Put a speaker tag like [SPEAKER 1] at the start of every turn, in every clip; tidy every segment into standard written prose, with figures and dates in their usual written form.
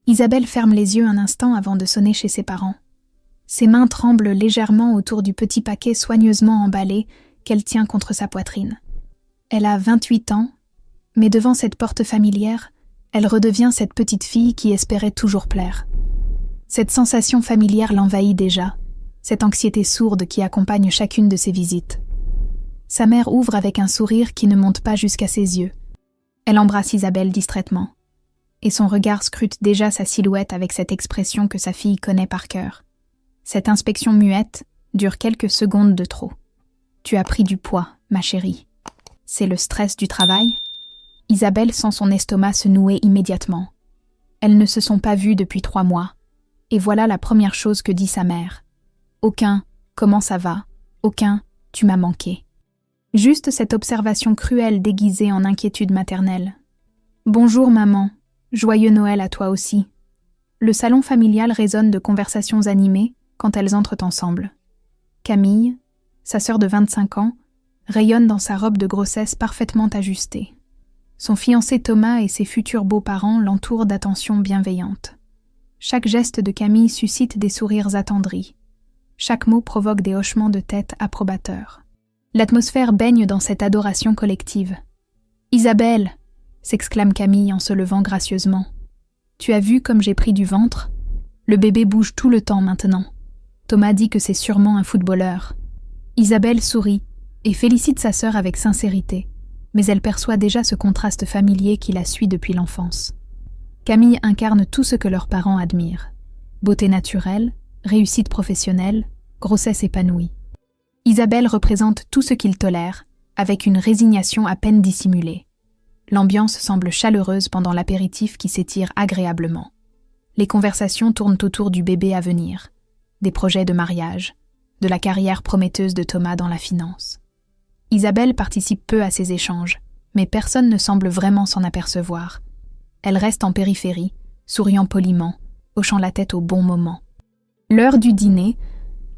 [SPEAKER 1] Isabelle ferme les yeux un instant avant de sonner chez ses parents. Ses mains tremblent légèrement autour du petit paquet soigneusement emballé qu'elle tient contre sa poitrine. Elle a 28 ans, mais devant cette porte familière, elle redevient cette petite fille qui espérait toujours plaire. Cette sensation familière l'envahit déjà, cette anxiété sourde qui accompagne chacune de ses visites. Sa mère ouvre avec un sourire qui ne monte pas jusqu'à ses yeux. Elle embrasse Isabelle distraitement, et son regard scrute déjà sa silhouette avec cette expression que sa fille connaît par cœur. Cette inspection muette dure quelques secondes de trop. « Tu as pris du poids, ma chérie. C'est le stress du travail ?» Isabelle sent son estomac se nouer immédiatement. Elles ne se sont pas vues depuis 3 mois. Et voilà la première chose que dit sa mère. Aucun « comment ça va ?» Aucun « tu m'as manqué ?» Juste cette observation cruelle déguisée en inquiétude maternelle. « Bonjour maman, joyeux Noël à toi aussi. » Le salon familial résonne de conversations animées quand elles entrent ensemble. Camille, sa sœur de 25 ans, rayonne dans sa robe de grossesse parfaitement ajustée. Son fiancé Thomas et ses futurs beaux-parents l'entourent d'attentions bienveillantes. Chaque geste de Camille suscite des sourires attendris. Chaque mot provoque des hochements de tête approbateurs. L'atmosphère baigne dans cette adoration collective. « Isabelle !» s'exclame Camille en se levant gracieusement. « Tu as vu comme j'ai pris du ventre ? Le bébé bouge tout le temps maintenant. Thomas dit que c'est sûrement un footballeur. » Isabelle sourit et félicite sa sœur avec sincérité, mais elle perçoit déjà ce contraste familier qui la suit depuis l'enfance. Camille incarne tout ce que leurs parents admirent. Beauté naturelle, réussite professionnelle, grossesse épanouie. Isabelle représente tout ce qu'ils tolèrent, avec une résignation à peine dissimulée. L'ambiance semble chaleureuse pendant l'apéritif qui s'étire agréablement. Les conversations tournent autour du bébé à venir, des projets de mariage, de la carrière prometteuse de Thomas dans la finance. Isabelle participe peu à ces échanges, mais personne ne semble vraiment s'en apercevoir. Elle reste en périphérie, souriant poliment, hochant la tête au bon moment. L'heure du dîner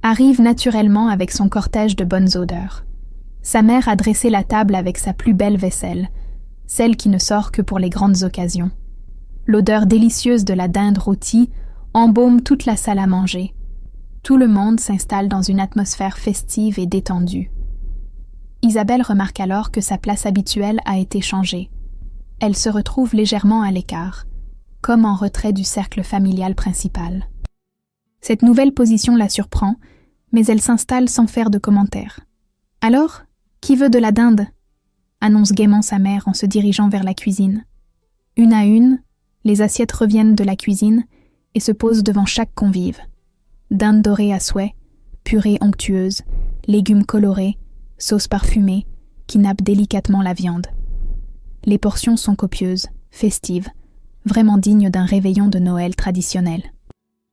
[SPEAKER 1] arrive naturellement avec son cortège de bonnes odeurs. Sa mère a dressé la table avec sa plus belle vaisselle, celle qui ne sort que pour les grandes occasions. L'odeur délicieuse de la dinde rôtie embaume toute la salle à manger. Tout le monde s'installe dans une atmosphère festive et détendue. Isabelle remarque alors que sa place habituelle a été changée. Elle se retrouve légèrement à l'écart, comme en retrait du cercle familial principal. Cette nouvelle position la surprend, mais elle s'installe sans faire de commentaires. « Alors, qui veut de la dinde ?» annonce gaiement sa mère en se dirigeant vers la cuisine. Une à une, les assiettes reviennent de la cuisine et se posent devant chaque convive. Dinde dorée à souhait, purée onctueuse, légumes colorés, sauce parfumée qui nappe délicatement la viande. Les portions sont copieuses, festives, vraiment dignes d'un réveillon de Noël traditionnel.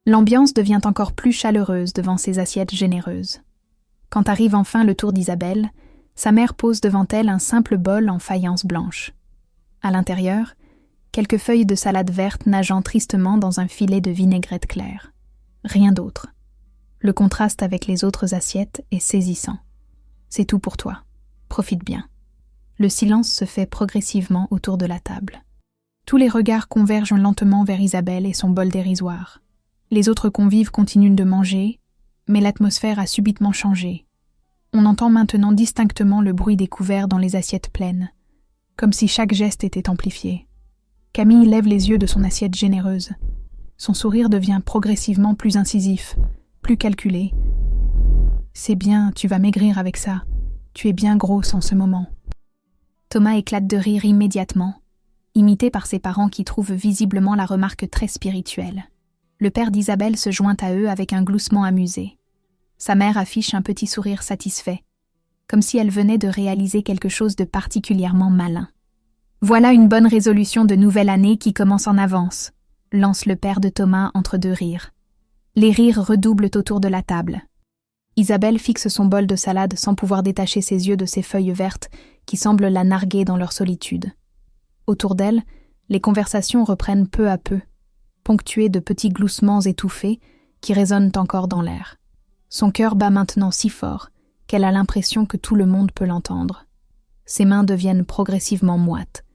[SPEAKER 1] L'ambiance devient encore plus chaleureuse devant ces assiettes généreuses. Quand arrive enfin le tour d'Isabelle, sa mère pose devant elle un simple bol en faïence blanche. À l'intérieur, quelques feuilles de salade verte nageant tristement dans un filet de vinaigrette claire. Rien d'autre. Le contraste avec les autres assiettes est saisissant. C'est tout pour toi. Profite bien. Le silence se fait progressivement autour de la table. Tous les regards convergent lentement vers Isabelle et son bol dérisoire. Les autres convives continuent de manger, mais l'atmosphère a subitement changé. On entend maintenant distinctement le bruit des couverts dans les assiettes pleines, comme si chaque geste était amplifié. Camille lève les yeux de son assiette généreuse. Son sourire devient progressivement plus incisif, plus calculé. « C'est bien, tu vas maigrir avec ça. Tu es bien grosse en ce moment. » Thomas éclate de rire immédiatement, imité par ses parents qui trouvent visiblement la remarque très spirituelle. Le père d'Isabelle se joint à eux avec un gloussement amusé. Sa mère affiche un petit sourire satisfait, comme si elle venait de réaliser quelque chose de particulièrement malin. « Voilà une bonne résolution de nouvelle année qui commence en avance », lance le père de Thomas entre deux rires. Les rires redoublent autour de la table. Isabelle fixe son bol de salade sans pouvoir détacher ses yeux de ces feuilles vertes qui semblent la narguer dans leur solitude. Autour d'elle, les conversations reprennent peu à peu, ponctuées de petits gloussements étouffés qui résonnent encore dans l'air. Son cœur bat maintenant si fort qu'elle a l'impression que tout le monde peut l'entendre. Ses mains deviennent progressivement moites.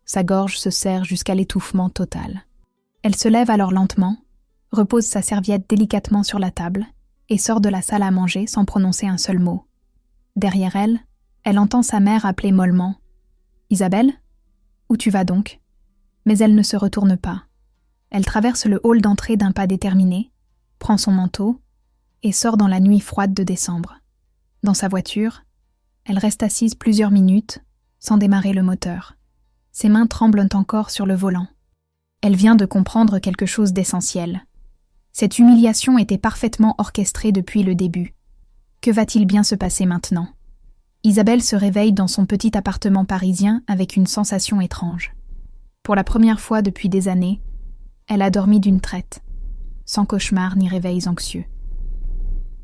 [SPEAKER 1] Sa gorge se serre jusqu'à l'étouffement total. Elle se lève alors lentement, repose sa serviette délicatement sur la table et sort de la salle à manger sans prononcer un seul mot. Derrière elle, elle entend sa mère appeler mollement « Isabelle ? Où tu vas donc ?» Mais elle ne se retourne pas. Elle traverse le hall d'entrée d'un pas déterminé, prend son manteau et sort dans la nuit froide de décembre. Dans sa voiture, elle reste assise plusieurs minutes sans démarrer le moteur. Ses mains tremblent encore sur le volant. Elle vient de comprendre quelque chose d'essentiel. Cette humiliation était parfaitement orchestrée depuis le début. Que va-t-il bien se passer maintenant ? Isabelle se réveille dans son petit appartement parisien avec une sensation étrange. Pour la première fois depuis des années, elle a dormi d'une traite, sans cauchemars ni réveils anxieux.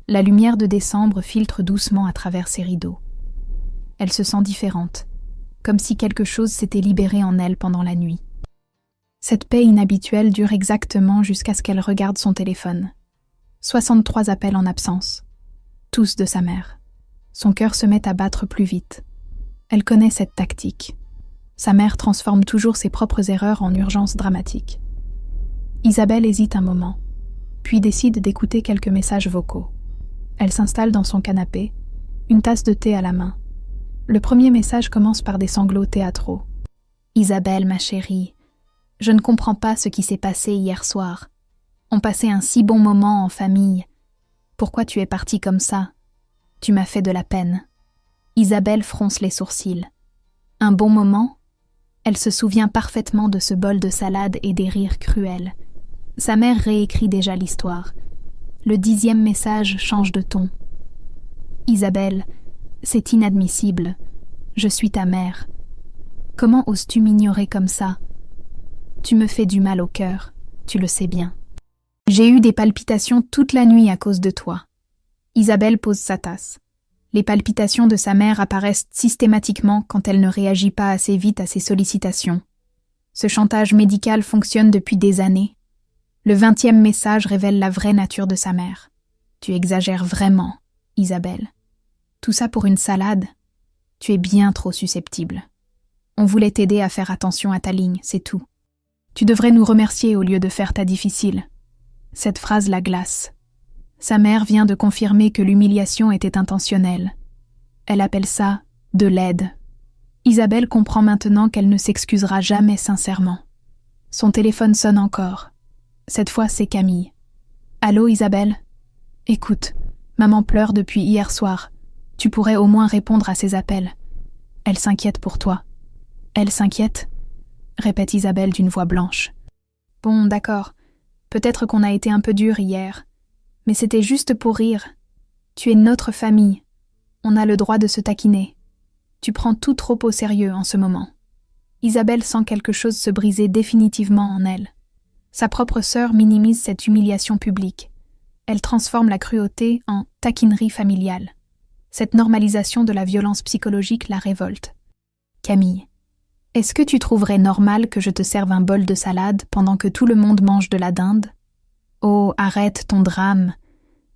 [SPEAKER 1] La lumière de décembre filtre doucement à travers ses rideaux. Elle se sent différente, comme si quelque chose s'était libéré en elle pendant la nuit. Cette paix inhabituelle dure exactement jusqu'à ce qu'elle regarde son téléphone. 63 appels en absence, tous de sa mère. Son cœur se met à battre plus vite. Elle connaît cette tactique. Sa mère transforme toujours ses propres erreurs en urgences dramatiques. Isabelle hésite un moment, puis décide d'écouter quelques messages vocaux. Elle s'installe dans son canapé, une tasse de thé à la main. Le premier message commence par des sanglots théâtraux. « Isabelle, ma chérie, je ne comprends pas ce qui s'est passé hier soir. On passait un si bon moment en famille. Pourquoi tu es partie comme ça ? Tu m'as fait de la peine. » Isabelle fronce les sourcils. Un bon moment ? Elle se souvient parfaitement de ce bol de salade et des rires cruels. Sa mère réécrit déjà l'histoire. Le 10e message change de ton. « Isabelle, c'est inadmissible. Je suis ta mère. Comment oses-tu m'ignorer comme ça ? Tu me fais du mal au cœur, tu le sais bien. J'ai eu des palpitations toute la nuit à cause de toi. » Isabelle pose sa tasse. Les palpitations de sa mère apparaissent systématiquement quand elle ne réagit pas assez vite à ses sollicitations. Ce chantage médical fonctionne depuis des années. Le 20e message révèle la vraie nature de sa mère. « Tu exagères vraiment, Isabelle. Tout ça pour une salade ? Tu es bien trop susceptible. On voulait t'aider à faire attention à ta ligne, c'est tout. Tu devrais nous remercier au lieu de faire ta difficile. » Cette phrase la glace. Sa mère vient de confirmer que l'humiliation était intentionnelle. Elle appelle ça « de l'aide ». Isabelle comprend maintenant qu'elle ne s'excusera jamais sincèrement. Son téléphone sonne encore. Cette fois, c'est Camille. « Allô, Isabelle ? Écoute, maman pleure depuis hier soir. Tu pourrais au moins répondre à ses appels. Elle s'inquiète pour toi. »« Elle s'inquiète ?» répète Isabelle d'une voix blanche. « Bon, d'accord. Peut-être qu'on a été un peu dur hier. Mais c'était juste pour rire. Tu es notre famille. On a le droit de se taquiner. Tu prends tout trop au sérieux en ce moment. » Isabelle sent quelque chose se briser définitivement en elle. Sa propre sœur minimise cette humiliation publique. Elle transforme la cruauté en taquinerie familiale. Cette normalisation de la violence psychologique la révolte. « Camille, est-ce que tu trouverais normal que je te serve un bol de salade pendant que tout le monde mange de la dinde ? Oh, arrête ton drame.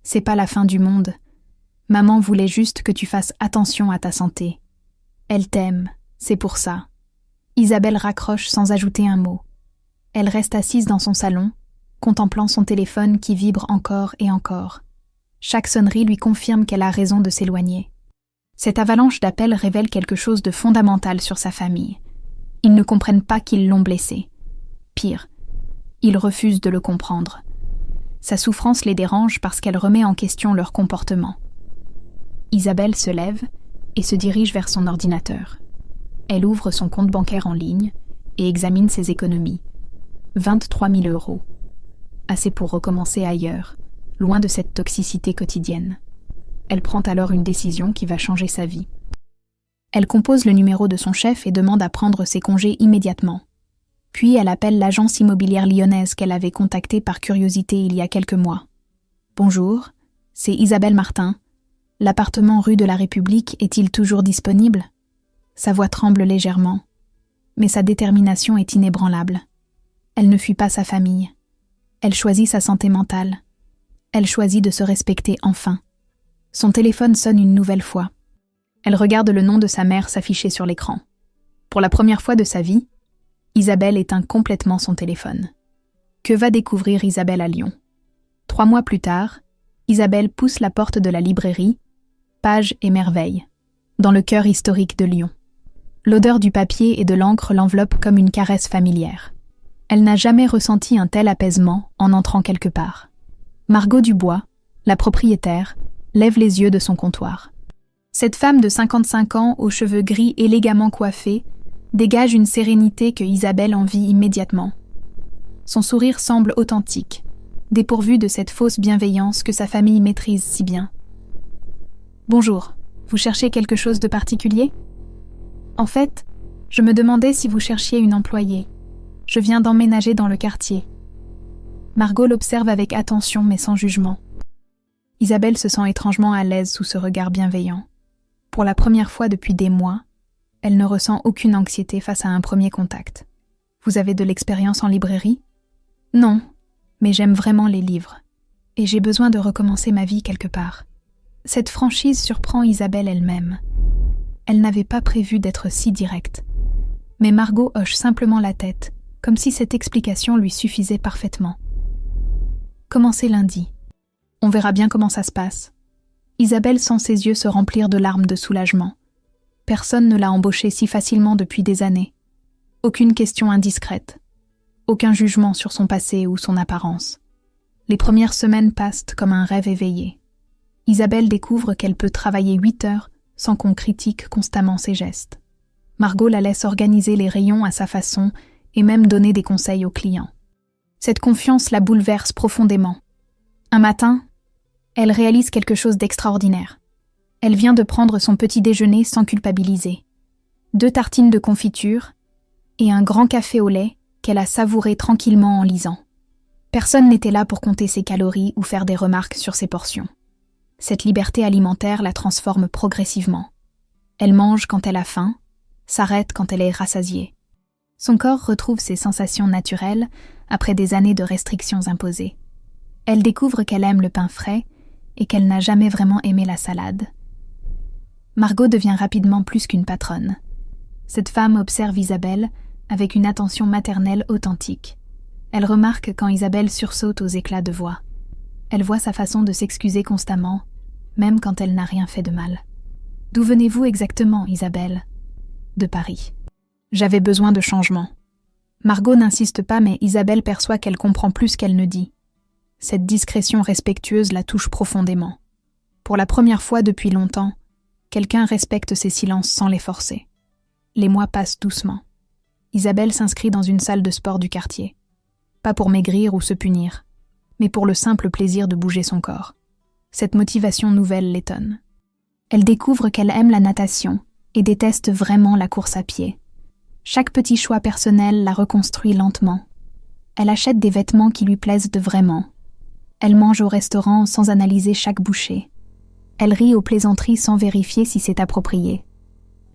[SPEAKER 1] C'est pas la fin du monde. Maman voulait juste que tu fasses attention à ta santé. Elle t'aime, c'est pour ça. » Isabelle raccroche sans ajouter un mot. Elle reste assise dans son salon, contemplant son téléphone qui vibre encore et encore. Chaque sonnerie lui confirme qu'elle a raison de s'éloigner. Cette avalanche d'appels révèle quelque chose de fondamental sur sa famille. Ils ne comprennent pas qu'ils l'ont blessée. Pire, ils refusent de le comprendre. Sa souffrance les dérange parce qu'elle remet en question leur comportement. Isabelle se lève et se dirige vers son ordinateur. Elle ouvre son compte bancaire en ligne et examine ses économies. 23 000 €. Assez pour recommencer ailleurs, loin de cette toxicité quotidienne. Elle prend alors une décision qui va changer sa vie. Elle compose le numéro de son chef et demande à prendre ses congés immédiatement. Puis elle appelle l'agence immobilière lyonnaise qu'elle avait contactée par curiosité il y a quelques mois. « Bonjour, c'est Isabelle Martin. L'appartement rue de la République est-il toujours disponible ?» Sa voix tremble légèrement, mais sa détermination est inébranlable. Elle ne fuit pas sa famille. Elle choisit sa santé mentale. Elle choisit de se respecter enfin. Son téléphone sonne une nouvelle fois. Elle regarde le nom de sa mère s'afficher sur l'écran. Pour la première fois de sa vie, Isabelle éteint complètement son téléphone. Que va découvrir Isabelle à Lyon? 3 mois plus tard, Isabelle pousse la porte de la librairie, Pages et Merveilles, dans le cœur historique de Lyon. L'odeur du papier et de l'encre l'enveloppe comme une caresse familière. Elle n'a jamais ressenti un tel apaisement en entrant quelque part. Margot Dubois, la propriétaire, lève les yeux de son comptoir. Cette femme de 55 ans, aux cheveux gris élégamment coiffés, dégage une sérénité que Isabelle envie immédiatement. Son sourire semble authentique, dépourvu de cette fausse bienveillance que sa famille maîtrise si bien. « Bonjour, vous cherchez quelque chose de particulier ? En fait, je me demandais si vous cherchiez une employée. Je viens d'emménager dans le quartier. » Margot l'observe avec attention mais sans jugement. Isabelle se sent étrangement à l'aise sous ce regard bienveillant. Pour la première fois depuis des mois, elle ne ressent aucune anxiété face à un premier contact. « Vous avez de l'expérience en librairie ? » « Non, mais j'aime vraiment les livres. Et j'ai besoin de recommencer ma vie quelque part. » Cette franchise surprend Isabelle elle-même. Elle n'avait pas prévu d'être si directe. Mais Margot hoche simplement la tête, comme si cette explication lui suffisait parfaitement. « Commencez lundi. On verra bien comment ça se passe. » Isabelle sent ses yeux se remplir de larmes de soulagement. Personne ne l'a embauchée si facilement depuis des années. Aucune question indiscrète. Aucun jugement sur son passé ou son apparence. Les premières semaines passent comme un rêve éveillé. Isabelle découvre qu'elle peut travailler 8 heures sans qu'on critique constamment ses gestes. Margot la laisse organiser les rayons à sa façon et même donner des conseils aux clients. Cette confiance la bouleverse profondément. Un matin, elle réalise quelque chose d'extraordinaire. Elle vient de prendre son petit déjeuner sans culpabiliser. 2 tartines de confiture et un grand café au lait qu'elle a savouré tranquillement en lisant. Personne n'était là pour compter ses calories ou faire des remarques sur ses portions. Cette liberté alimentaire la transforme progressivement. Elle mange quand elle a faim, s'arrête quand elle est rassasiée. Son corps retrouve ses sensations naturelles après des années de restrictions imposées. Elle découvre qu'elle aime le pain frais et qu'elle n'a jamais vraiment aimé la salade. Margot devient rapidement plus qu'une patronne. Cette femme observe Isabelle avec une attention maternelle authentique. Elle remarque quand Isabelle sursaute aux éclats de voix. Elle voit sa façon de s'excuser constamment, même quand elle n'a rien fait de mal. « D'où venez-vous exactement, Isabelle ?»« De Paris. J'avais besoin de changement. » Margot n'insiste pas, mais Isabelle perçoit qu'elle comprend plus qu'elle ne dit. Cette discrétion respectueuse la touche profondément. Pour la première fois depuis longtemps, quelqu'un respecte ses silences sans les forcer. Les mois passent doucement. Isabelle s'inscrit dans une salle de sport du quartier. Pas pour maigrir ou se punir, mais pour le simple plaisir de bouger son corps. Cette motivation nouvelle l'étonne. Elle découvre qu'elle aime la natation et déteste vraiment la course à pied. Chaque petit choix personnel la reconstruit lentement. Elle achète des vêtements qui lui plaisent de vraiment. Elle mange au restaurant sans analyser chaque bouchée. Elle rit aux plaisanteries sans vérifier si c'est approprié.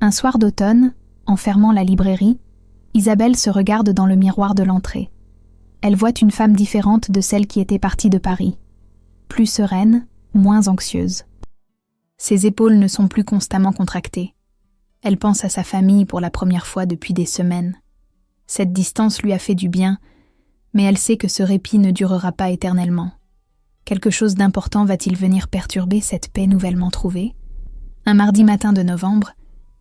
[SPEAKER 1] Un soir d'automne, en fermant la librairie, Isabelle se regarde dans le miroir de l'entrée. Elle voit une femme différente de celle qui était partie de Paris. Plus sereine, moins anxieuse. Ses épaules ne sont plus constamment contractées. Elle pense à sa famille pour la première fois depuis des semaines. Cette distance lui a fait du bien, mais elle sait que ce répit ne durera pas éternellement. Quelque chose d'important va-t-il venir perturber cette paix nouvellement trouvée ? Un mardi matin de novembre,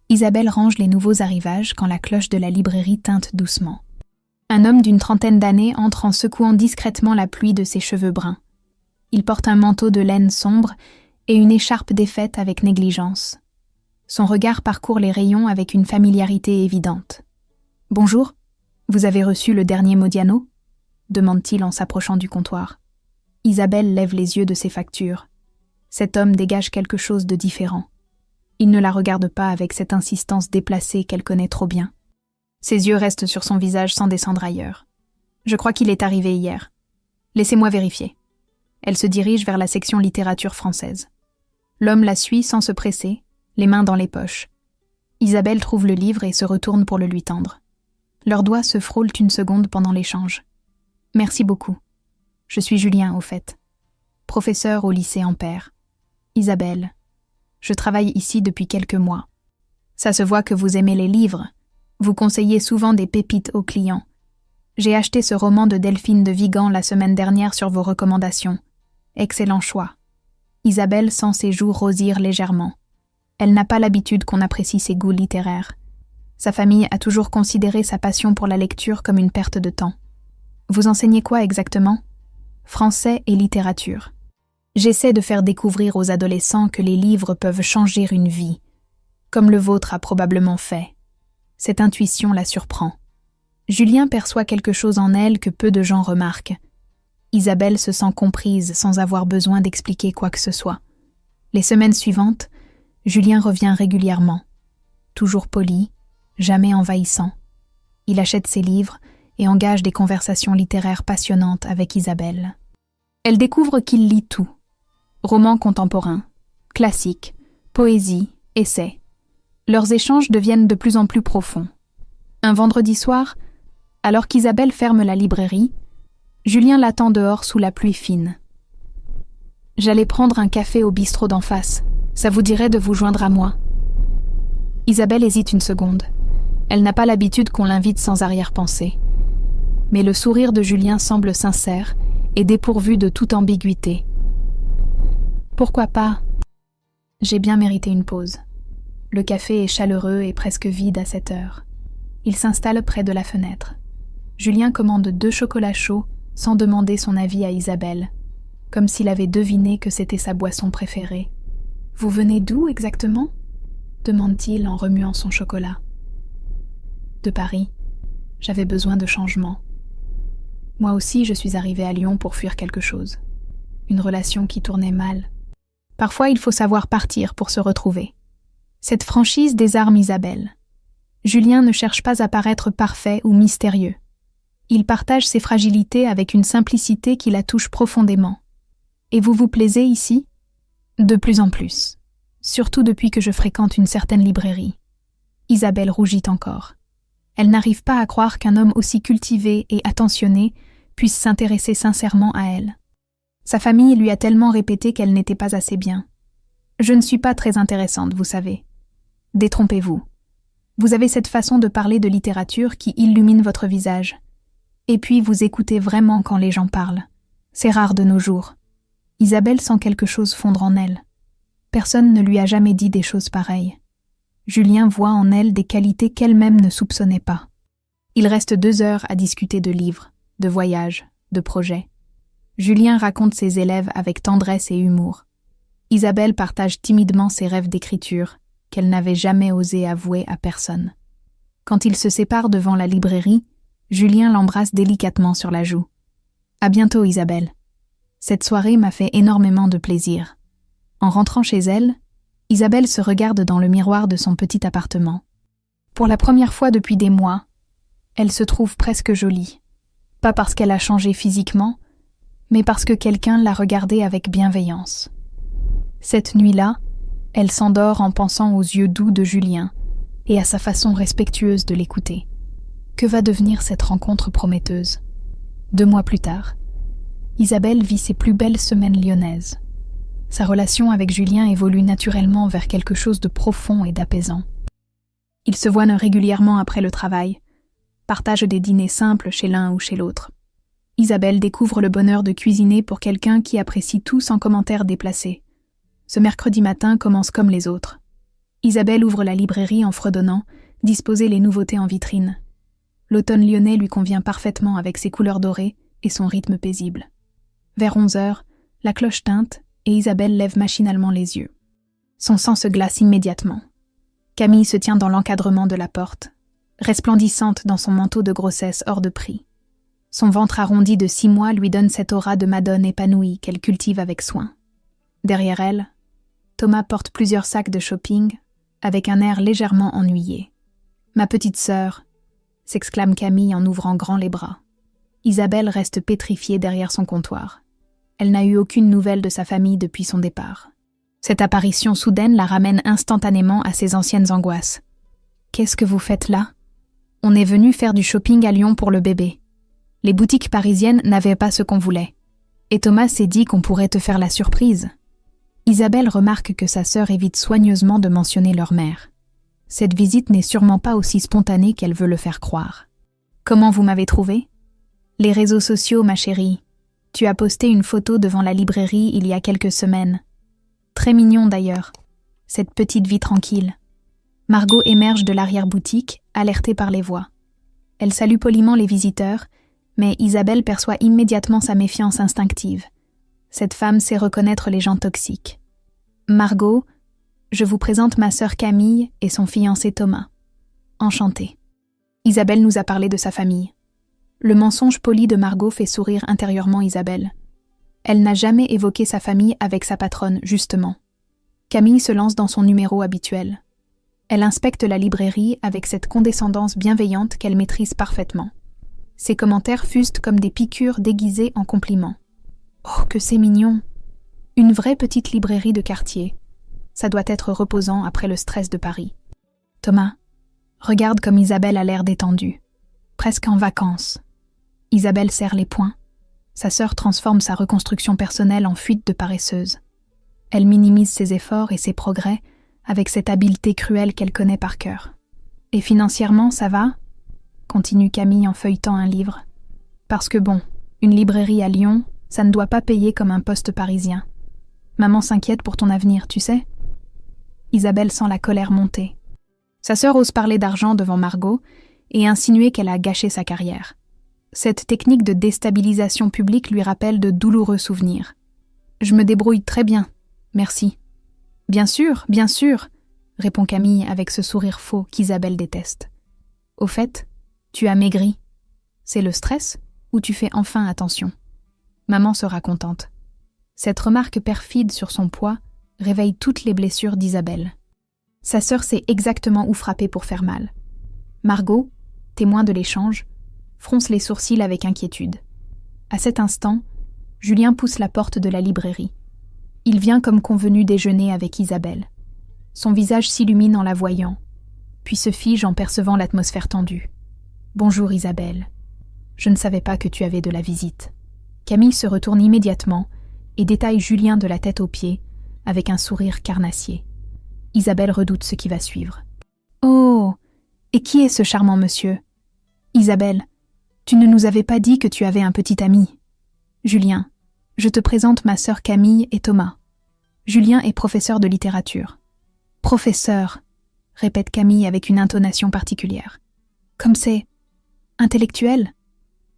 [SPEAKER 1] Isabelle range les nouveaux arrivages quand la cloche de la librairie tinte doucement. Un homme d'une 30aine d'années entre en secouant discrètement la pluie de ses cheveux bruns. Il porte un manteau de laine sombre et une écharpe défaite avec négligence. Son regard parcourt les rayons avec une familiarité évidente. « Bonjour, vous avez reçu le dernier Modiano ?» demande-t-il en s'approchant du comptoir. Isabelle lève les yeux de ses factures. Cet homme dégage quelque chose de différent. Il ne la regarde pas avec cette insistance déplacée qu'elle connaît trop bien. Ses yeux restent sur son visage sans descendre ailleurs. « Je crois qu'il est arrivé hier. Laissez-moi vérifier. » Elle se dirige vers la section littérature française. L'homme la suit sans se presser, les mains dans les poches. Isabelle trouve le livre et se retourne pour le lui tendre. Leurs doigts se frôlent une seconde pendant l'échange. « Merci beaucoup. Je suis Julien, au fait. Professeur au lycée Ampère. Isabelle. Je travaille ici depuis quelques mois. Ça se voit que vous aimez les livres. Vous conseillez souvent des pépites aux clients. J'ai acheté ce roman de Delphine de Vigan la semaine dernière sur vos recommandations. Excellent choix. Isabelle sent ses joues rosir légèrement. Elle n'a pas l'habitude qu'on apprécie ses goûts littéraires. Sa famille a toujours considéré sa passion pour la lecture comme une perte de temps. Vous enseignez quoi exactement ? Français et littérature. J'essaie de faire découvrir aux adolescents que les livres peuvent changer une vie, comme le vôtre a probablement fait. Cette intuition la surprend. Julien perçoit quelque chose en elle que peu de gens remarquent. Isabelle se sent comprise sans avoir besoin d'expliquer quoi que ce soit. Les semaines suivantes, Julien revient régulièrement. Toujours poli, jamais envahissant. Il achète ses livres et engage des conversations littéraires passionnantes avec Isabelle. Elle découvre qu'il lit tout. Romans contemporains, classiques, poésie, essais. Leurs échanges deviennent de plus en plus profonds. Un vendredi soir, alors qu'Isabelle ferme la librairie, Julien l'attend dehors sous la pluie fine. « J'allais prendre un café au bistrot d'en face. Ça vous dirait de vous joindre à moi ?» Isabelle hésite une seconde. Elle n'a pas l'habitude qu'on l'invite sans arrière-pensée. Mais le sourire de Julien semble sincère et dépourvu de toute ambiguïté. « Pourquoi pas ? J'ai bien mérité une pause. Le café est chaleureux et presque vide à cette heure. Il s'installe près de la fenêtre. Julien commande 2 chocolats chauds sans demander son avis à Isabelle, comme s'il avait deviné que c'était sa boisson préférée. « Vous venez d'où exactement ?» demande-t-il en remuant son chocolat. « De Paris. J'avais besoin de changement. Moi aussi, je suis arrivée à Lyon pour fuir quelque chose. Une relation qui tournait mal. Parfois, il faut savoir partir pour se retrouver. » Cette franchise désarme Isabelle. Julien ne cherche pas à paraître parfait ou mystérieux. Il partage ses fragilités avec une simplicité qui la touche profondément. « Et vous vous plaisez ici ?» ?»« De plus en plus. Surtout depuis que je fréquente une certaine librairie. » Isabelle rougit encore. Elle n'arrive pas à croire qu'un homme aussi cultivé et attentionné puisse s'intéresser sincèrement à elle. Sa famille lui a tellement répété qu'elle n'était pas assez bien. « Je ne suis pas très intéressante, vous savez. » Détrompez-vous. Vous avez cette façon de parler de littérature qui illumine votre visage. Et puis vous écoutez vraiment quand les gens parlent. C'est rare de nos jours. Isabelle sent quelque chose fondre en elle. Personne ne lui a jamais dit des choses pareilles. Julien voit en elle des qualités qu'elle-même ne soupçonnait pas. Ils restent 2 heures à discuter de livres, de voyages, de projets. Julien raconte ses élèves avec tendresse et humour. Isabelle partage timidement ses rêves d'écriture, qu'elle n'avait jamais osé avouer à personne. Quand ils se séparent devant la librairie, Julien l'embrasse délicatement sur la joue. « À bientôt, Isabelle. Cette soirée m'a fait énormément de plaisir. » En rentrant chez elle, Isabelle se regarde dans le miroir de son petit appartement. Pour la première fois depuis des mois, elle se trouve presque jolie. Pas parce qu'elle a changé physiquement, mais parce que quelqu'un l'a regardée avec bienveillance. Cette nuit-là, elle s'endort en pensant aux yeux doux de Julien et à sa façon respectueuse de l'écouter. Que va devenir cette rencontre prometteuse ? 2 mois plus tard, Isabelle vit ses plus belles semaines lyonnaises. Sa relation avec Julien évolue naturellement vers quelque chose de profond et d'apaisant. Ils se voient régulièrement après le travail, partagent des dîners simples chez l'un ou chez l'autre. Isabelle découvre le bonheur de cuisiner pour quelqu'un qui apprécie tout sans commentaires déplacés. Ce mercredi matin commence comme les autres. Isabelle ouvre la librairie en fredonnant, disposer les nouveautés en vitrine. L'automne lyonnais lui convient parfaitement avec ses couleurs dorées et son rythme paisible. Vers 11 heures, la cloche tinte et Isabelle lève machinalement les yeux. Son sang se glace immédiatement. Camille se tient dans l'encadrement de la porte, resplendissante dans son manteau de grossesse hors de prix. Son ventre arrondi de 6 mois lui donne cette aura de madone épanouie qu'elle cultive avec soin. Derrière elle, Thomas porte plusieurs sacs de shopping, avec un air légèrement ennuyé. « Ma petite sœur !» s'exclame Camille en ouvrant grand les bras. Isabelle reste pétrifiée derrière son comptoir. Elle n'a eu aucune nouvelle de sa famille depuis son départ. Cette apparition soudaine la ramène instantanément à ses anciennes angoisses. « Qu'est-ce que vous faites là ? On est venu faire du shopping à Lyon pour le bébé. Les boutiques parisiennes n'avaient pas ce qu'on voulait. Et Thomas s'est dit qu'on pourrait te faire la surprise. » Isabelle remarque que sa sœur évite soigneusement de mentionner leur mère. Cette visite n'est sûrement pas aussi spontanée qu'elle veut le faire croire. « Comment vous m'avez trouvée ? Les réseaux sociaux, ma chérie. Tu as posté une photo devant la librairie il y a quelques semaines. Très mignon d'ailleurs, cette petite vie tranquille. Margot émerge de l'arrière-boutique, alertée par les voix. Elle salue poliment les visiteurs, mais Isabelle perçoit immédiatement sa méfiance instinctive. Cette femme sait reconnaître les gens toxiques. Margot, je vous présente ma sœur Camille et son fiancé Thomas. Enchantée. Isabelle nous a parlé de sa famille. Le mensonge poli de Margot fait sourire intérieurement Isabelle. Elle n'a jamais évoqué sa famille avec sa patronne, justement. Camille se lance dans son numéro habituel. Elle inspecte la librairie avec cette condescendance bienveillante qu'elle maîtrise parfaitement. Ses commentaires fusent comme des piqûres déguisées en compliments. Oh, que c'est mignon! Une vraie petite librairie de quartier. Ça doit être reposant après le stress de Paris. Thomas, regarde comme Isabelle a l'air détendue. Presque en vacances. Isabelle serre les poings. Sa sœur transforme sa reconstruction personnelle en fuite de paresseuse. Elle minimise ses efforts et ses progrès avec cette habileté cruelle qu'elle connaît par cœur. Et financièrement, ça va ? Continue Camille en feuilletant un livre. Parce que bon, une librairie à Lyon, ça ne doit pas payer comme un poste parisien. Maman s'inquiète pour ton avenir, tu sais ? Isabelle sent la colère monter. Sa sœur ose parler d'argent devant Margot et insinuer qu'elle a gâché sa carrière. Cette technique de déstabilisation publique lui rappelle de douloureux souvenirs. « Je me débrouille très bien, merci. »« bien sûr, répond Camille avec ce sourire faux qu'Isabelle déteste. « Au fait, tu as maigri. C'est le stress ou tu fais enfin attention ?» Maman sera contente. Cette remarque perfide sur son poids réveille toutes les blessures d'Isabelle. Sa sœur sait exactement où frapper pour faire mal. Margot, témoin de l'échange, fronce les sourcils avec inquiétude. À cet instant, Julien pousse la porte de la librairie. Il vient comme convenu déjeuner avec Isabelle. Son visage s'illumine en la voyant, puis se fige en percevant l'atmosphère tendue. « Bonjour Isabelle. Je ne savais pas que tu avais de la visite. » Camille se retourne immédiatement et détaille Julien de la tête aux pieds avec un sourire carnassier. Isabelle redoute ce qui va suivre. « Oh, et qui est ce charmant monsieur ? Isabelle, tu ne nous avais pas dit que tu avais un petit ami. Julien, je te présente ma sœur Camille et Thomas. Julien est professeur de littérature. »« Professeur », répète Camille avec une intonation particulière. « Comme c'est intellectuel ?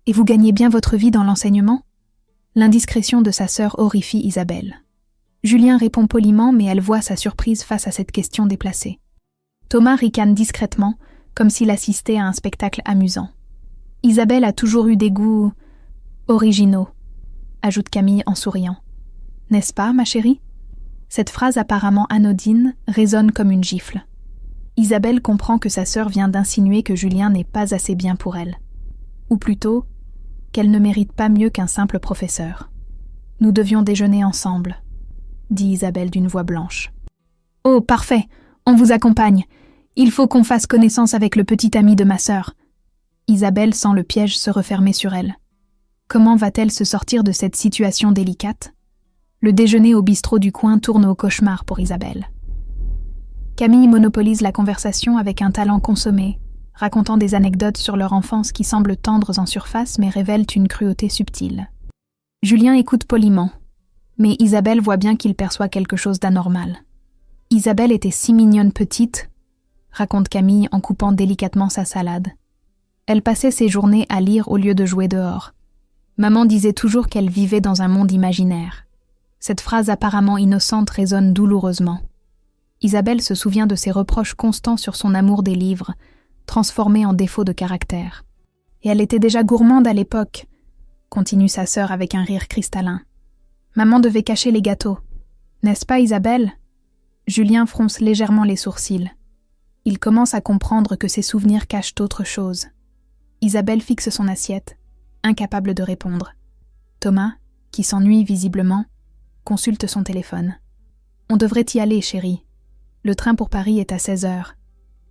[SPEAKER 1] Et vous gagnez bien votre vie dans l'enseignement ?» L'indiscrétion de sa sœur horrifie Isabelle. Julien répond poliment, mais elle voit sa surprise face à cette question déplacée. Thomas ricane discrètement, comme s'il assistait à un spectacle amusant. Isabelle a toujours eu des goûts originaux, ajoute Camille en souriant. N'est-ce pas, ma chérie ? Cette phrase apparemment anodine résonne comme une gifle. Isabelle comprend que sa sœur vient d'insinuer que Julien n'est pas assez bien pour elle. Ou plutôt, qu'elle ne mérite pas mieux qu'un simple professeur. « Nous devions déjeuner ensemble », dit Isabelle d'une voix blanche. « Oh, parfait, on vous accompagne. Il faut qu'on fasse connaissance avec le petit ami de ma sœur. » Isabelle sent le piège se refermer sur elle. Comment va-t-elle se sortir de cette situation délicate ? Le déjeuner au bistrot du coin tourne au cauchemar pour Isabelle. Camille monopolise la conversation avec un talent consommé, racontant des anecdotes sur leur enfance qui semblent tendres en surface mais révèlent une cruauté subtile. Julien écoute poliment, mais Isabelle voit bien qu'il perçoit quelque chose d'anormal. « Isabelle était si mignonne petite », raconte Camille en coupant délicatement sa salade. Elle passait ses journées à lire au lieu de jouer dehors. Maman disait toujours qu'elle vivait dans un monde imaginaire. Cette phrase apparemment innocente résonne douloureusement. Isabelle se souvient de ses reproches constants sur son amour des livres, transformés en défaut de caractère. Et elle était déjà gourmande à l'époque, continue sa sœur avec un rire cristallin. Maman devait cacher les gâteaux. N'est-ce pas, Isabelle ? Julien fronce légèrement les sourcils. Il commence à comprendre que ses souvenirs cachent autre chose. Isabelle fixe son assiette, incapable de répondre. Thomas, qui s'ennuie visiblement, consulte son téléphone. « On devrait y aller, chérie. Le train pour Paris est à 16h. »«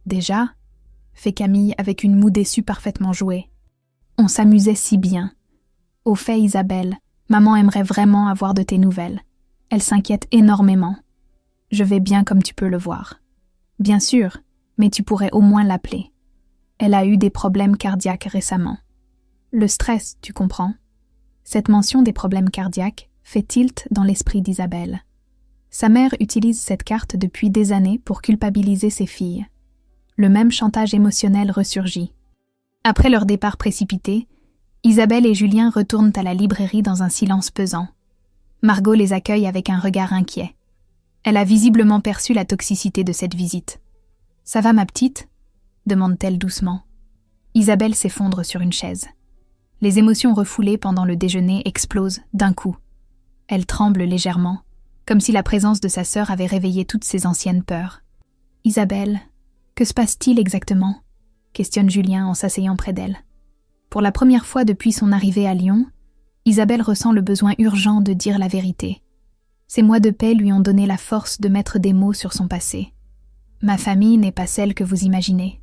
[SPEAKER 1] Déjà ?» fait Camille avec une moue déçue parfaitement jouée. « On s'amusait si bien. Au fait, Isabelle, maman aimerait vraiment avoir de tes nouvelles. Elle s'inquiète énormément. Je vais bien comme tu peux le voir. Bien sûr, mais tu pourrais au moins l'appeler. Elle a eu des problèmes cardiaques récemment. » Le stress, tu comprends. Cette mention des problèmes cardiaques fait tilt dans l'esprit d'Isabelle. Sa mère utilise cette carte depuis des années pour culpabiliser ses filles. Le même chantage émotionnel ressurgit. Après leur départ précipité, Isabelle et Julien retournent à la librairie dans un silence pesant. Margot les accueille avec un regard inquiet. Elle a visiblement perçu la toxicité de cette visite. « Ça va, ma petite ?» demande-t-elle doucement. Isabelle s'effondre sur une chaise. Les émotions refoulées pendant le déjeuner explosent d'un coup. Elle tremble légèrement, comme si la présence de sa sœur avait réveillé toutes ses anciennes peurs. « Isabelle, que se passe-t-il exactement ?» questionne Julien en s'asseyant près d'elle. Pour la première fois depuis son arrivée à Lyon, Isabelle ressent le besoin urgent de dire la vérité. Ces mois de paix lui ont donné la force de mettre des mots sur son passé. « Ma famille n'est pas celle que vous imaginez. »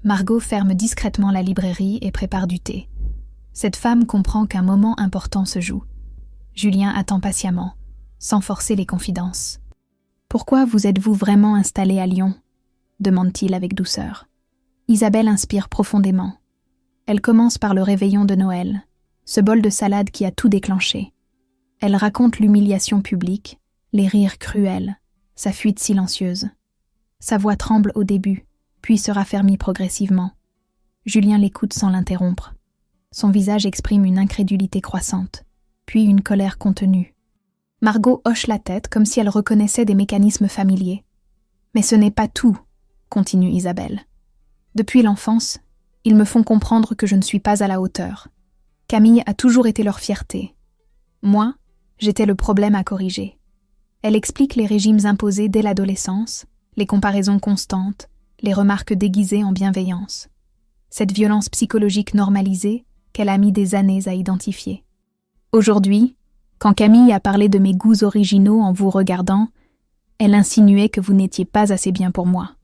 [SPEAKER 1] Margot ferme discrètement la librairie et prépare du thé. Cette femme comprend qu'un moment important se joue. Julien attend patiemment, sans forcer les confidences. « Pourquoi vous êtes-vous vraiment installée à Lyon ?» demande-t-il avec douceur. Isabelle inspire profondément. Elle commence par le réveillon de Noël, ce bol de salade qui a tout déclenché. Elle raconte l'humiliation publique, les rires cruels, sa fuite silencieuse. Sa voix tremble au début, puis se raffermit progressivement. Julien l'écoute sans l'interrompre. Son visage exprime une incrédulité croissante, puis une colère contenue. Margot hoche la tête comme si elle reconnaissait des mécanismes familiers. « Mais ce n'est pas tout », continue Isabelle. « Depuis l'enfance, ils me font comprendre que je ne suis pas à la hauteur. Camille a toujours été leur fierté. Moi, j'étais le problème à corriger. » Elle explique les régimes imposés dès l'adolescence, les comparaisons constantes, les remarques déguisées en bienveillance. Cette violence psychologique normalisée qu'elle a mis des années à identifier. Aujourd'hui, quand Camille a parlé de mes goûts originaux en vous regardant, elle insinuait que vous n'étiez pas assez bien pour moi,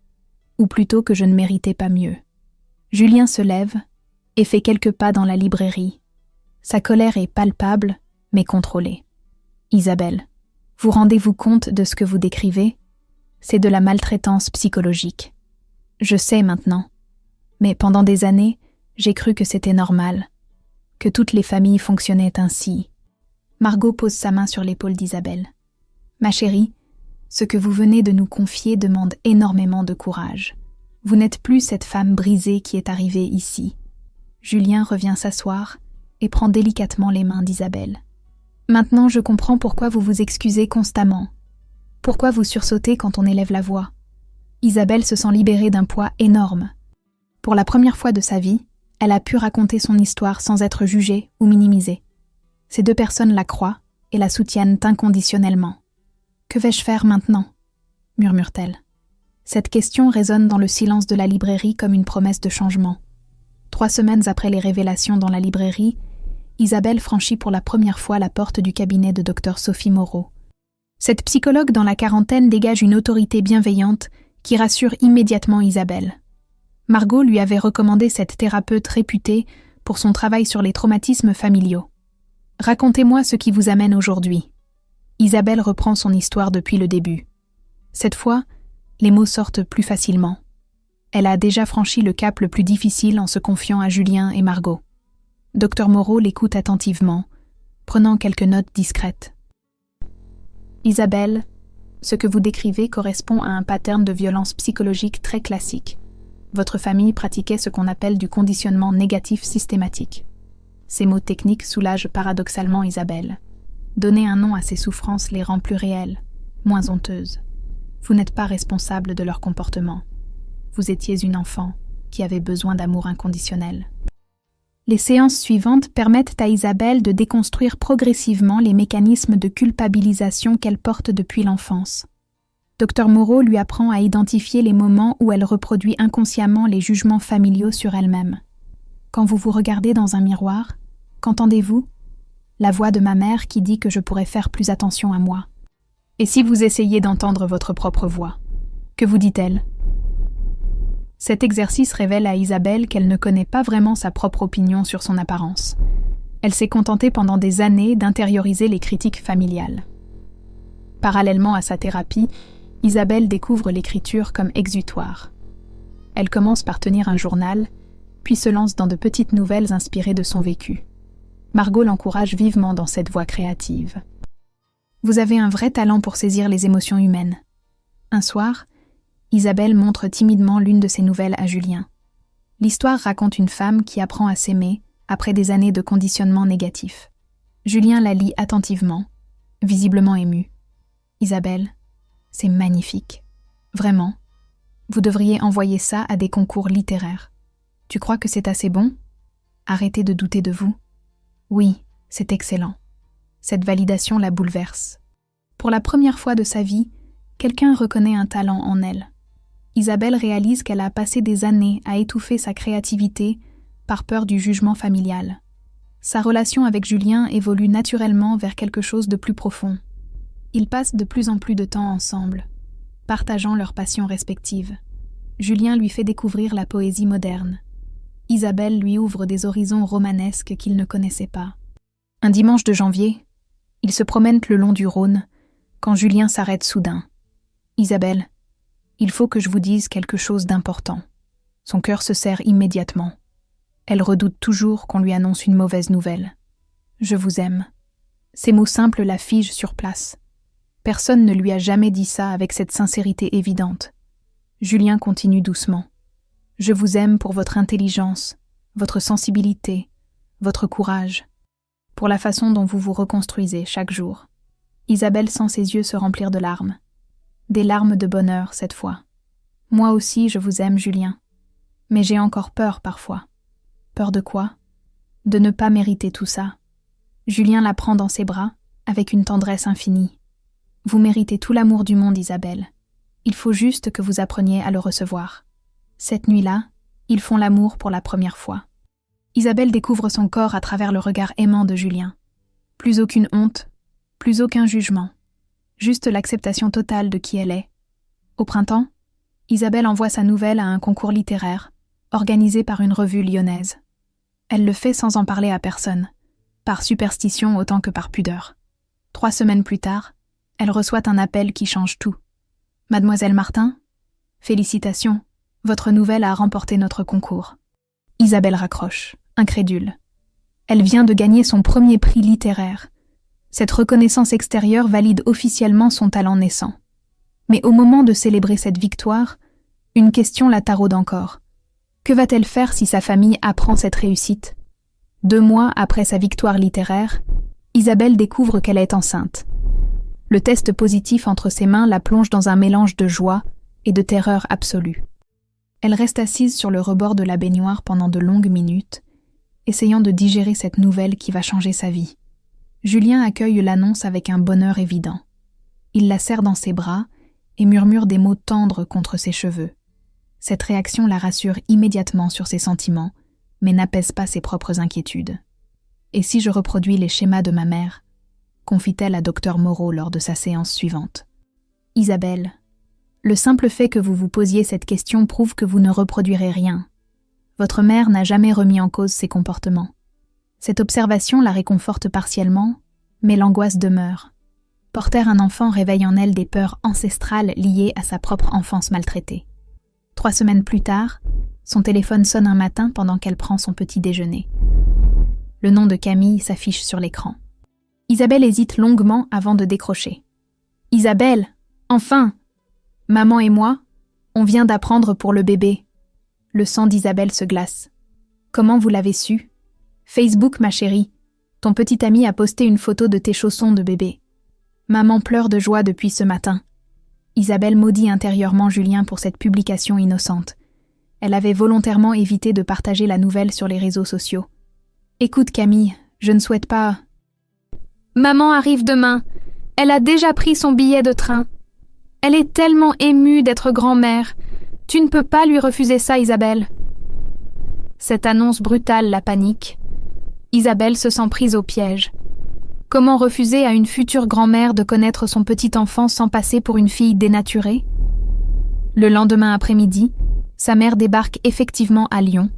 [SPEAKER 1] ou plutôt que je ne méritais pas mieux. Julien se lève et fait quelques pas dans la librairie. Sa colère est palpable, mais contrôlée. « Isabelle, vous rendez-vous compte de ce que vous décrivez ? C'est de la maltraitance psychologique. Je sais maintenant, mais pendant des années, j'ai cru que c'était normal, que toutes les familles fonctionnaient ainsi. » Margot pose sa main sur l'épaule d'Isabelle. « Ma chérie, ce que vous venez de nous confier demande énormément de courage. Vous n'êtes plus cette femme brisée qui est arrivée ici. » Julien revient s'asseoir et prend délicatement les mains d'Isabelle. « Maintenant, je comprends pourquoi vous vous excusez constamment. Pourquoi vous sursautez quand on élève la voix. » Isabelle se sent libérée d'un poids énorme. Pour la première fois de sa vie, elle a pu raconter son histoire sans être jugée ou minimisée. Ces deux personnes la croient et la soutiennent inconditionnellement. « Que vais-je faire maintenant ?» murmure-t-elle. Cette question résonne dans le silence de la librairie comme une promesse de changement. 3 semaines après les révélations dans la librairie, Isabelle franchit pour la première fois la porte du cabinet de Dr Sophie Moreau. Cette psychologue dans la quarantaine dégage une autorité bienveillante qui rassure immédiatement Isabelle. Margot lui avait recommandé cette thérapeute réputée pour son travail sur les traumatismes familiaux. « Racontez-moi ce qui vous amène aujourd'hui. » Isabelle reprend son histoire depuis le début. Cette fois, les mots sortent plus facilement. Elle a déjà franchi le cap le plus difficile en se confiant à Julien et Margot. Dr Moreau l'écoute attentivement, prenant quelques notes discrètes. « Isabelle, ce que vous décrivez correspond à un pattern de violence psychologique très classique. Votre famille pratiquait ce qu'on appelle du conditionnement négatif systématique. » Ces mots techniques soulagent paradoxalement Isabelle. Donner un nom à ces souffrances les rend plus réelles, moins honteuses. Vous n'êtes pas responsable de leur comportement. Vous étiez une enfant qui avait besoin d'amour inconditionnel. Les séances suivantes permettent à Isabelle de déconstruire progressivement les mécanismes de culpabilisation qu'elle porte depuis l'enfance. Dr Moreau lui apprend à identifier les moments où elle reproduit inconsciemment les jugements familiaux sur elle-même. Quand vous vous regardez dans un miroir, qu'entendez-vous ? La voix de ma mère qui dit que je pourrais faire plus attention à moi. Et si vous essayez d'entendre votre propre voix, que vous dit-elle ? Cet exercice révèle à Isabelle qu'elle ne connaît pas vraiment sa propre opinion sur son apparence. Elle s'est contentée pendant des années d'intérioriser les critiques familiales. Parallèlement à sa thérapie, Isabelle découvre l'écriture comme exutoire. Elle commence par tenir un journal, puis se lance dans de petites nouvelles inspirées de son vécu. Margot l'encourage vivement dans cette voie créative. Vous avez un vrai talent pour saisir les émotions humaines. Un soir, Isabelle montre timidement l'une de ses nouvelles à Julien. L'histoire raconte une femme qui apprend à s'aimer après des années de conditionnement négatif. Julien la lit attentivement, visiblement ému. Isabelle, c'est magnifique. Vraiment. Vous devriez envoyer ça à des concours littéraires. Tu crois que c'est assez bon? Arrêtez de douter de vous. Oui, c'est excellent. Cette validation la bouleverse. Pour la première fois de sa vie, quelqu'un reconnaît un talent en elle. Isabelle réalise qu'elle a passé des années à étouffer sa créativité par peur du jugement familial. Sa relation avec Julien évolue naturellement vers quelque chose de plus profond. Ils passent de plus en plus de temps ensemble, partageant leurs passions respectives. Julien lui fait découvrir la poésie moderne. Isabelle lui ouvre des horizons romanesques qu'il ne connaissait pas. Un dimanche de janvier, ils se promènent le long du Rhône, quand Julien s'arrête soudain. « Isabelle, il faut que je vous dise quelque chose d'important. » Son cœur se serre immédiatement. Elle redoute toujours qu'on lui annonce une mauvaise nouvelle. « Je vous aime. » Ces mots simples la figent sur place. Personne ne lui a jamais dit ça avec cette sincérité évidente. Julien continue doucement. « Je vous aime pour votre intelligence, votre sensibilité, votre courage, pour la façon dont vous vous reconstruisez chaque jour. » Isabelle sent ses yeux se remplir de larmes. Des larmes de bonheur cette fois. « Moi aussi je vous aime, Julien. Mais j'ai encore peur parfois. » Peur de quoi? De ne pas mériter tout ça. Julien la prend dans ses bras, avec une tendresse infinie. « Vous méritez tout l'amour du monde, Isabelle. Il faut juste que vous appreniez à le recevoir. » Cette nuit-là, ils font l'amour pour la première fois. Isabelle découvre son corps à travers le regard aimant de Julien. Plus aucune honte, plus aucun jugement. Juste l'acceptation totale de qui elle est. Au printemps, Isabelle envoie sa nouvelle à un concours littéraire, organisé par une revue lyonnaise. Elle le fait sans en parler à personne, par superstition autant que par pudeur. 3 semaines plus tard, elle reçoit un appel qui change tout. « Mademoiselle Martin, félicitations, votre nouvelle a remporté notre concours. » Isabelle raccroche, incrédule. Elle vient de gagner son premier prix littéraire. Cette reconnaissance extérieure valide officiellement son talent naissant. Mais au moment de célébrer cette victoire, une question la taraude encore. Que va-t-elle faire si sa famille apprend cette réussite? 2 mois après sa victoire littéraire, Isabelle découvre qu'elle est enceinte. Le test positif entre ses mains la plonge dans un mélange de joie et de terreur absolue. Elle reste assise sur le rebord de la baignoire pendant de longues minutes, essayant de digérer cette nouvelle qui va changer sa vie. Julien accueille l'annonce avec un bonheur évident. Il la serre dans ses bras et murmure des mots tendres contre ses cheveux. Cette réaction la rassure immédiatement sur ses sentiments, mais n'apaise pas ses propres inquiétudes. « Et si je reproduis les schémas de ma mère ?» confie-t-elle à Dr Moreau lors de sa séance suivante. « Isabelle, le simple fait que vous vous posiez cette question prouve que vous ne reproduirez rien. Votre mère n'a jamais remis en cause ses comportements. Cette observation la réconforte partiellement, mais l'angoisse demeure. Porter un enfant réveille en elle des peurs ancestrales liées à sa propre enfance maltraitée. 3 semaines plus tard, son téléphone sonne un matin pendant qu'elle prend son petit déjeuner. Le nom de Camille s'affiche sur l'écran. Isabelle hésite longuement avant de décrocher. « Isabelle, enfin! Maman et moi, on vient d'apprendre pour le bébé. » Le sang d'Isabelle se glace. « Comment vous l'avez su? » « Facebook, ma chérie. Ton petit ami a posté une photo de tes chaussons de bébé. Maman pleure de joie depuis ce matin. » Isabelle maudit intérieurement Julien pour cette publication innocente. Elle avait volontairement évité de partager la nouvelle sur les réseaux sociaux. « Écoute Camille, je ne souhaite pas... » « Maman arrive demain. Elle a déjà pris son billet de train. Elle est tellement émue d'être grand-mère. Tu ne peux pas lui refuser ça, Isabelle. » Cette annonce brutale la panique. Isabelle se sent prise au piège. Comment refuser à une future grand-mère de connaître son petit enfant sans passer pour une fille dénaturée? Le lendemain après-midi, sa mère débarque effectivement à Lyon.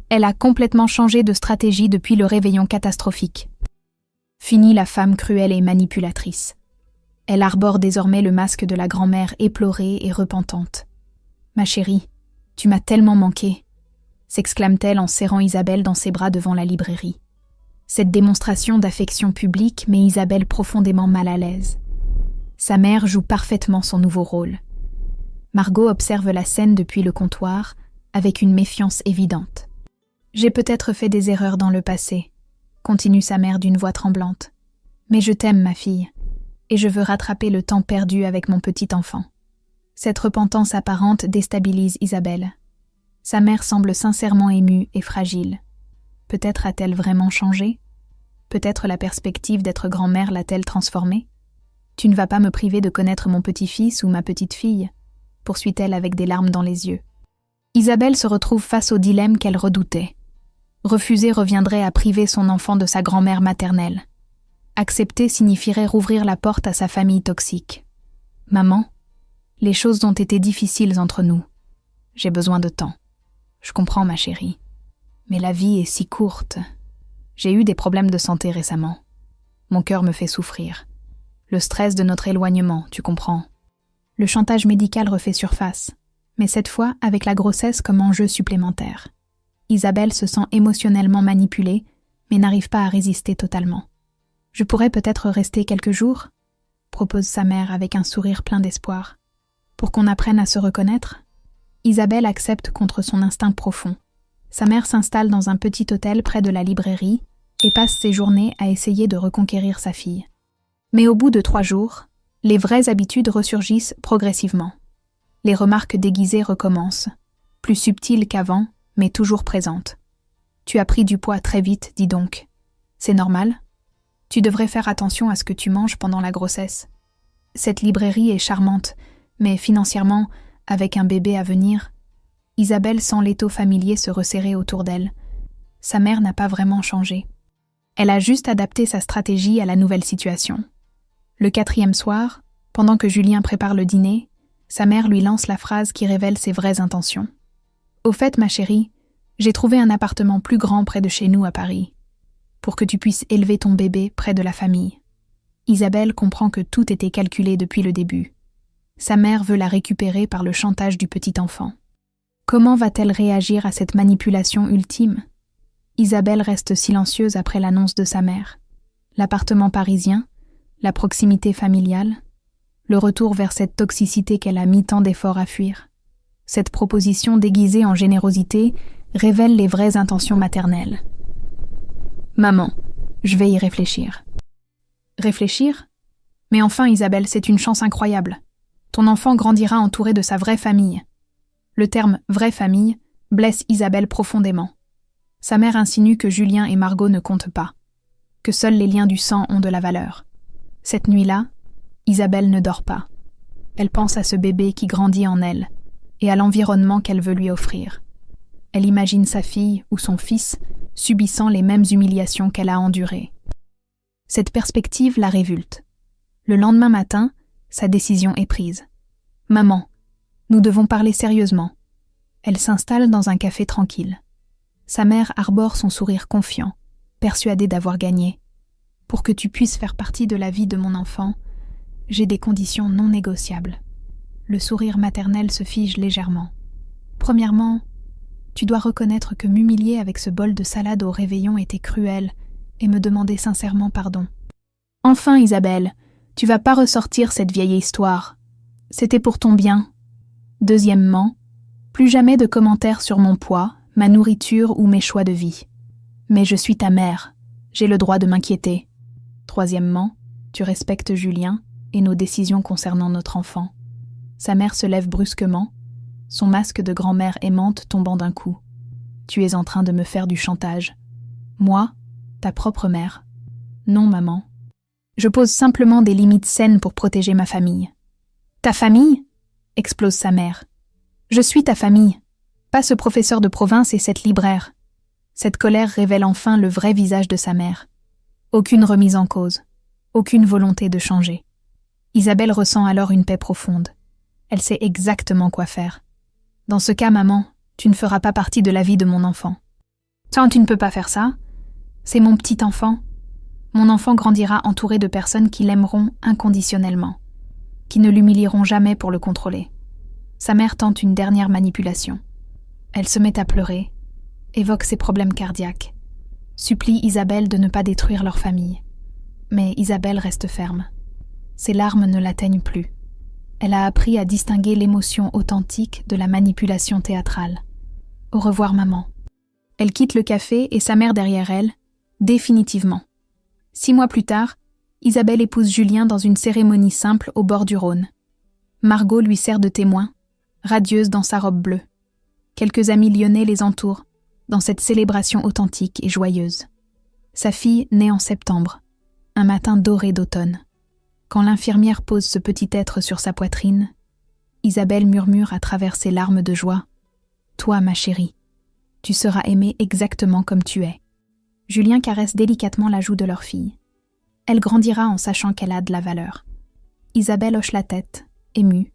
[SPEAKER 1] Elle a complètement changé de stratégie depuis le réveillon catastrophique. Fini la femme cruelle et manipulatrice. Elle arbore désormais le masque de la grand-mère éplorée et repentante. « Ma chérie, tu m'as tellement manqué. s'exclame-t-elle en serrant Isabelle dans ses bras devant la librairie. Cette démonstration d'affection publique met Isabelle profondément mal à l'aise. Sa mère joue parfaitement son nouveau rôle. Margot observe la scène depuis le comptoir avec une méfiance évidente. « J'ai peut-être fait des erreurs dans le passé », continue sa mère d'une voix tremblante. « Mais je t'aime, ma fille, et je veux rattraper le temps perdu avec mon petit enfant. » Cette repentance apparente déstabilise Isabelle. Sa mère semble sincèrement émue et fragile. Peut-être a-t-elle vraiment changé? Peut-être la perspective d'être grand-mère l'a-t-elle transformée? « Tu ne vas pas me priver de connaître mon petit-fils ou ma petite-fille ?» poursuit-elle avec des larmes dans les yeux. Isabelle se retrouve face au dilemme qu'elle redoutait. Refuser reviendrait à priver son enfant de sa grand-mère maternelle. Accepter signifierait rouvrir la porte à sa famille toxique. « Maman, les choses ont été difficiles entre nous. J'ai besoin de temps. Je comprends, ma chérie. Mais la vie est si courte. J'ai eu des problèmes de santé récemment. Mon cœur me fait souffrir. Le stress de notre éloignement, tu comprends. » Le chantage médical refait surface, mais cette fois avec la grossesse comme enjeu supplémentaire. Isabelle se sent émotionnellement manipulée, mais n'arrive pas à résister totalement. « Je pourrais peut-être rester quelques jours ?» propose sa mère avec un sourire plein d'espoir. « Pour qu'on apprenne à se reconnaître ?» Isabelle accepte contre son instinct profond. Sa mère s'installe dans un petit hôtel près de la librairie et passe ses journées à essayer de reconquérir sa fille. Mais au bout de 3 jours, les vraies habitudes ressurgissent progressivement. Les remarques déguisées recommencent, plus subtiles qu'avant, mais toujours présentes. « Tu as pris du poids très vite, dis donc. C'est normal ? Tu devrais faire attention à ce que tu manges pendant la grossesse. Cette librairie est charmante, mais financièrement, avec un bébé à venir... » Isabelle sent l'étau familier se resserrer autour d'elle. Sa mère n'a pas vraiment changé. Elle a juste adapté sa stratégie à la nouvelle situation. Le 4e soir, pendant que Julien prépare le dîner, sa mère lui lance la phrase qui révèle ses vraies intentions. « Au fait, ma chérie, j'ai trouvé un appartement plus grand près de chez nous à Paris, pour que tu puisses élever ton bébé près de la famille. » Isabelle comprend que tout était calculé depuis le début. Sa mère veut la récupérer par le chantage du petit enfant. Comment va-t-elle réagir à cette manipulation ultime? Isabelle reste silencieuse après l'annonce de sa mère. L'appartement parisien, la proximité familiale, le retour vers cette toxicité qu'elle a mis tant d'efforts à fuir. Cette proposition déguisée en générosité révèle les vraies intentions maternelles. « Maman, je vais y réfléchir. » Réfléchir? Mais enfin, Isabelle, c'est une chance incroyable. Ton enfant grandira entouré de sa vraie famille. Le terme « vraie famille » blesse Isabelle profondément. Sa mère insinue que Julien et Margot ne comptent pas, que seuls les liens du sang ont de la valeur. Cette nuit-là, Isabelle ne dort pas. Elle pense à ce bébé qui grandit en elle et à l'environnement qu'elle veut lui offrir. Elle imagine sa fille ou son fils subissant les mêmes humiliations qu'elle a endurées. Cette perspective la révulte. Le lendemain matin, sa décision est prise. « Maman, nous devons parler sérieusement. » Elle s'installe dans un café tranquille. Sa mère arbore son sourire confiant, persuadée d'avoir gagné. « Pour que tu puisses faire partie de la vie de mon enfant, j'ai des conditions non négociables. » Le sourire maternel se fige légèrement. « Premièrement, tu dois reconnaître que m'humilier avec ce bol de salade au réveillon était cruel et me demander sincèrement pardon. Enfin, Isabelle, tu vas pas ressortir cette vieille histoire. C'était pour ton bien. Deuxièmement, plus jamais de commentaires sur mon poids, ma nourriture ou mes choix de vie. Mais je suis ta mère, j'ai le droit de m'inquiéter. Troisièmement, tu respectes Julien et nos décisions concernant notre enfant. » Sa mère se lève brusquement, son masque de grand-mère aimante tombant d'un coup. « Tu es en train de me faire du chantage. Moi, ta propre mère. Non, maman. Je pose simplement des limites saines pour protéger ma famille. »« Ta famille ?» explose sa mère. « Je suis ta famille, pas ce professeur de province et cette libraire. » Cette colère révèle enfin le vrai visage de sa mère. Aucune remise en cause, aucune volonté de changer. Isabelle ressent alors une paix profonde. Elle sait exactement quoi faire. « Dans ce cas, maman, tu ne feras pas partie de la vie de mon enfant. »« Tant tu ne peux pas faire ça. C'est mon petit enfant. Mon enfant grandira entouré de personnes qui l'aimeront inconditionnellement, qui ne l'humilieront jamais pour le contrôler. » Sa mère tente une dernière manipulation. Elle se met à pleurer, évoque ses problèmes cardiaques, supplie Isabelle de ne pas détruire leur famille. Mais Isabelle reste ferme. Ses larmes ne l'atteignent plus. Elle a appris à distinguer l'émotion authentique de la manipulation théâtrale. Au revoir, maman. Elle quitte le café et sa mère derrière elle, définitivement. 6 mois plus tard, Isabelle épouse Julien dans une cérémonie simple au bord du Rhône. Margot lui sert de témoin, radieuse dans sa robe bleue. Quelques amis lyonnais les entourent, dans cette célébration authentique et joyeuse. Sa fille naît en septembre, un matin doré d'automne. Quand l'infirmière pose ce petit être sur sa poitrine, Isabelle murmure à travers ses larmes de joie « Toi, ma chérie, tu seras aimée exactement comme tu es. » Julien caresse délicatement la joue de leur fille. Elle grandira en sachant qu'elle a de la valeur. Isabelle hoche la tête, émue.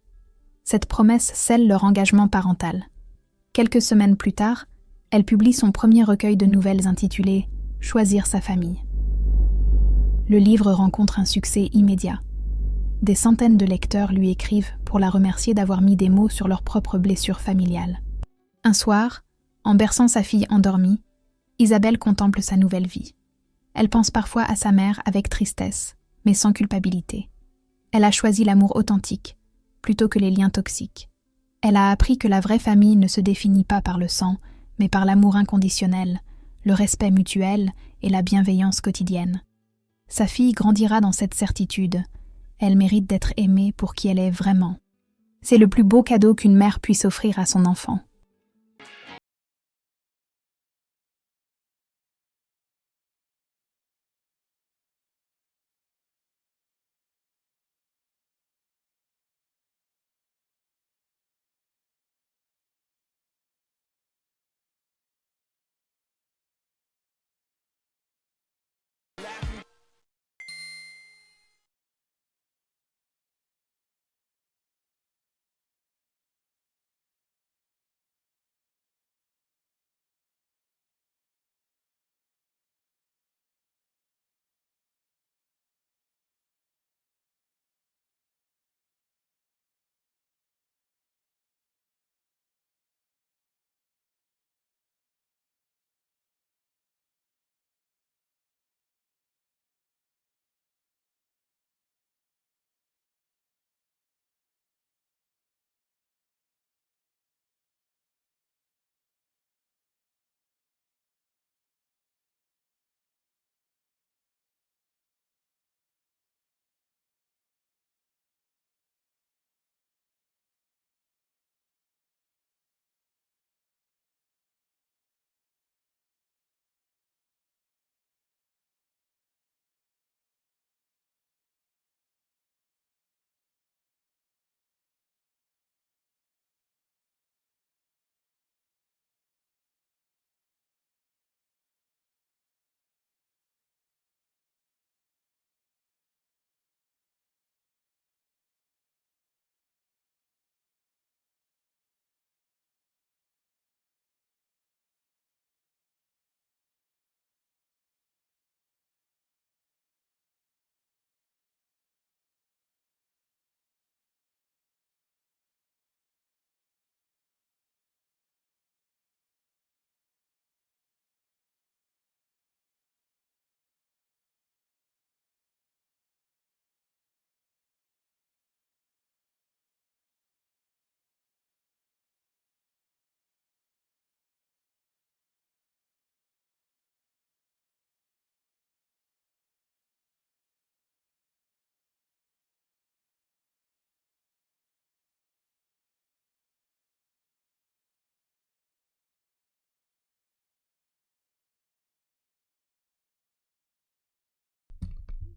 [SPEAKER 1] Cette promesse scelle leur engagement parental. Quelques semaines plus tard, elle publie son premier recueil de nouvelles intitulé « Choisir sa famille ». Le livre rencontre un succès immédiat. Des centaines de lecteurs lui écrivent pour la remercier d'avoir mis des mots sur leurs propres blessures familiales. Un soir, en berçant sa fille endormie, Isabelle contemple sa nouvelle vie. Elle pense parfois à sa mère avec tristesse, mais sans culpabilité. Elle a choisi l'amour authentique, plutôt que les liens toxiques. Elle a appris que la vraie famille ne se définit pas par le sang, mais par l'amour inconditionnel, le respect mutuel et la bienveillance quotidienne. Sa fille grandira dans cette certitude. Elle mérite d'être aimée pour qui elle est vraiment. C'est le plus beau cadeau qu'une mère puisse offrir à son enfant.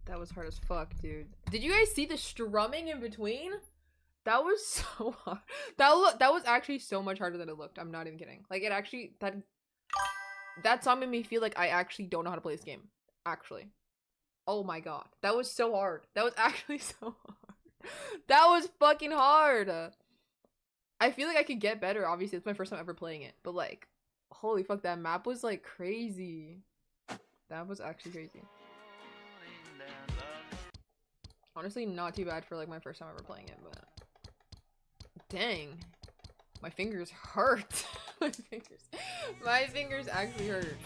[SPEAKER 2] That was hard as fuck, dude. Did you guys see the strumming in between? That was so hard. That was actually so much harder than it looked. I'm not even kidding. Like, it actually, that song made me feel like I actually don't know how to play this game. Actually. Oh my god. That was so hard. That was actually so hard. That was fucking hard. I feel like I could get better. Obviously, it's my first time ever playing it. But like, holy fuck, that map was like crazy. That was actually crazy. Honestly, not too bad for like my first time ever playing it, but dang, my fingers hurt. My fingers actually hurt.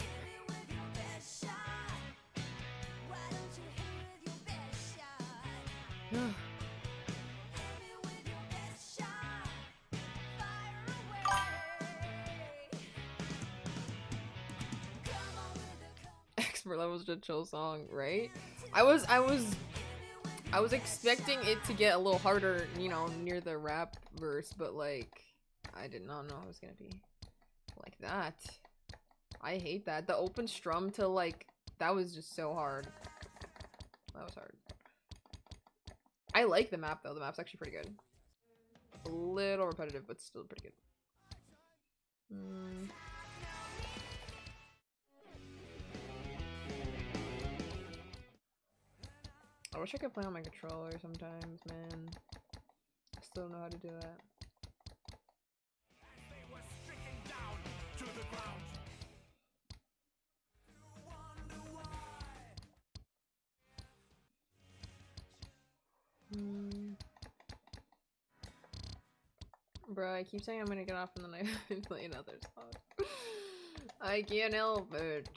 [SPEAKER 2] Expert level is a chill song, right? I was expecting it to get a little harder, you know, near the rap verse, but like I did not know it was gonna be like that. I hate that. The open strum to like that was just so hard. That was hard. I like the map though. The map's actually pretty good. A little repetitive, but still pretty good. I wish I could play on my controller sometimes, man. I still don't know how to do that. Bro, I keep saying I'm gonna get off and then I play another song. I can't help it.